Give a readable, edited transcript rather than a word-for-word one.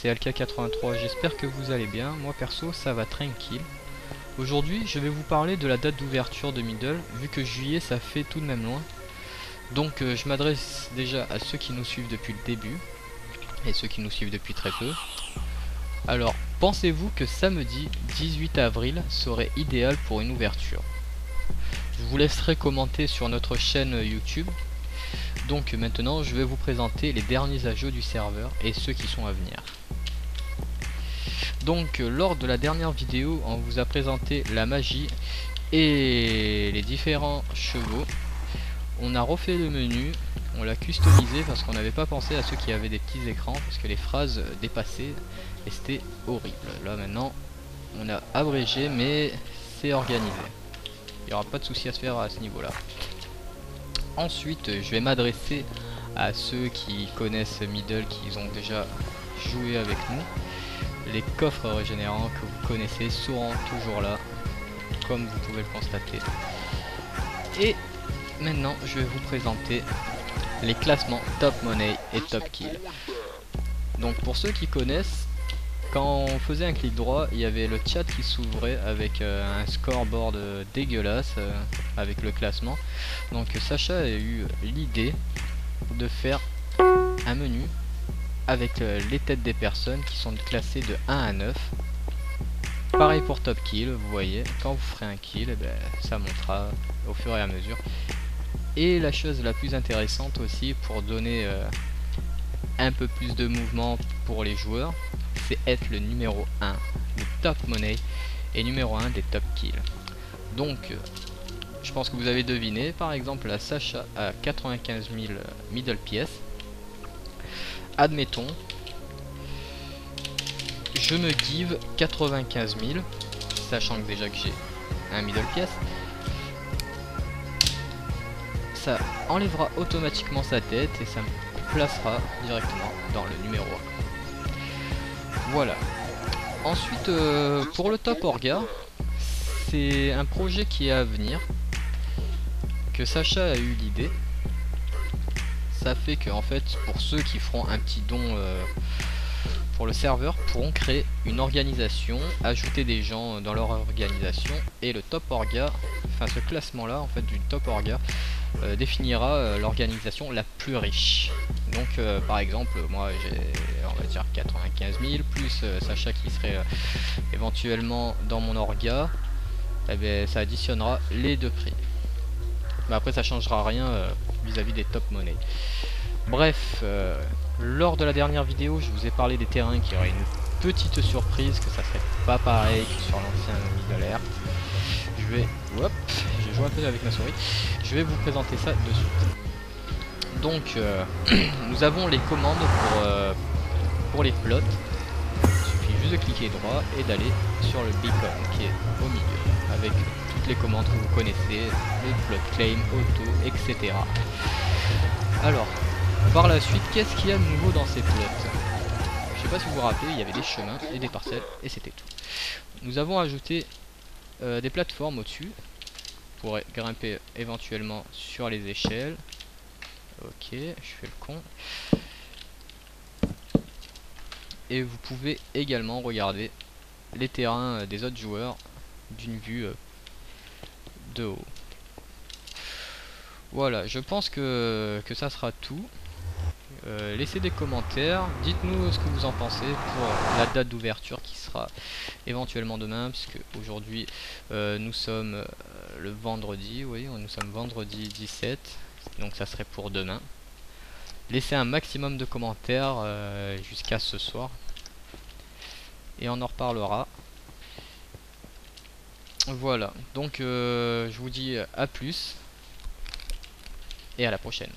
c'est Alka83, j'espère que vous allez bien. Moi perso ça va tranquille. Aujourd'hui je vais vous parler de la date d'ouverture de Middle, vu que juillet ça fait tout de même loin. Donc je m'adresse déjà à ceux qui nous suivent depuis le début, et ceux qui nous suivent depuis très peu. Alors, pensez-vous que samedi 18 avril serait idéal pour une ouverture? Je vous laisserai commenter sur notre chaîne YouTube. Donc maintenant je vais vous présenter les derniers ajouts du serveur et ceux qui sont à venir. Donc lors de la dernière vidéo on vous a présenté la magie et les différents chevaux. On a refait le menu, on l'a customisé parce qu'on n'avait pas pensé à ceux qui avaient des petits écrans, parce que les phrases dépassaient et c'était horrible. Là maintenant on a abrégé, mais c'est organisé, il n'y aura pas de souci à se faire à ce niveau là. Ensuite je vais m'adresser à ceux qui connaissent Middle, qui ont déjà joué avec nous. Les coffres régénérants que vous connaissez seront toujours là, comme vous pouvez le constater. Et maintenant je vais vous présenter les classements Top Money et Top Kill. Donc pour ceux qui connaissent, quand on faisait un clic droit, il y avait le chat qui s'ouvrait avec un scoreboard dégueulasse avec le classement. Donc Sacha a eu l'idée de faire un menu avec les têtes des personnes qui sont classées de 1 à 9. Pareil pour Top Kill, vous voyez, quand vous ferez un kill, eh ben, ça montera au fur et à mesure. Et la chose la plus intéressante aussi, pour donner un peu plus de mouvement pour les joueurs, c'est être le numéro 1 des Top Money et numéro 1 des Top Kill. Donc je pense que vous avez deviné, par exemple la Sacha a 95 000 middle pièces. Admettons, je me give 95 000, sachant que déjà que j'ai un middle pièce. Ça enlèvera automatiquement sa tête et ça me placera directement dans le numéro 1. Voilà. Ensuite, pour le top orga, c'est un projet qui est à venir, que Sacha a eu l'idée. Ça fait que en fait, pour ceux qui feront un petit don pour le serveur, pourront créer une organisation, ajouter des gens dans leur organisation, et le top orga, enfin ce classement là en fait du top orga, définira l'organisation la plus riche. Donc par exemple moi j'ai, on va dire, 95 000 plus Sacha qui serait éventuellement dans mon orga, et bien ça additionnera les deux prix. Mais après ça changera rien vis-à-vis des top money. Bref, lors de la dernière vidéo je vous ai parlé des terrains qui auraient une petite surprise, que ça serait pas pareil que sur l'ancien Middle Earth. Je vais, hop, j'ai joué un peu avec ma souris, je vais vous présenter ça de suite. Donc nous avons les commandes pour les plots. Il suffit juste de cliquer droit et d'aller sur le beacon qui est au milieu, avec toutes les commandes que vous connaissez, le plot claim, auto, etc. Alors, par la suite, qu'est-ce qu'il y a de nouveau dans ces plots? Je sais pas si vous vous rappelez, il y avait des chemins et des parcelles et c'était tout. Nous avons ajouté des plateformes au-dessus pour grimper éventuellement sur les échelles. Ok, je fais le con. Et vous pouvez également regarder les terrains des autres joueurs d'une vue de haut. Voilà, je pense que ça sera tout. Laissez des commentaires, dites-nous ce que vous en pensez pour la date d'ouverture qui sera éventuellement demain, puisque aujourd'hui nous sommes le vendredi, oui, nous sommes vendredi 17, donc ça serait pour demain. Laissez un maximum de commentaires jusqu'à ce soir et on en reparlera. Voilà, donc je vous dis à plus et à la prochaine.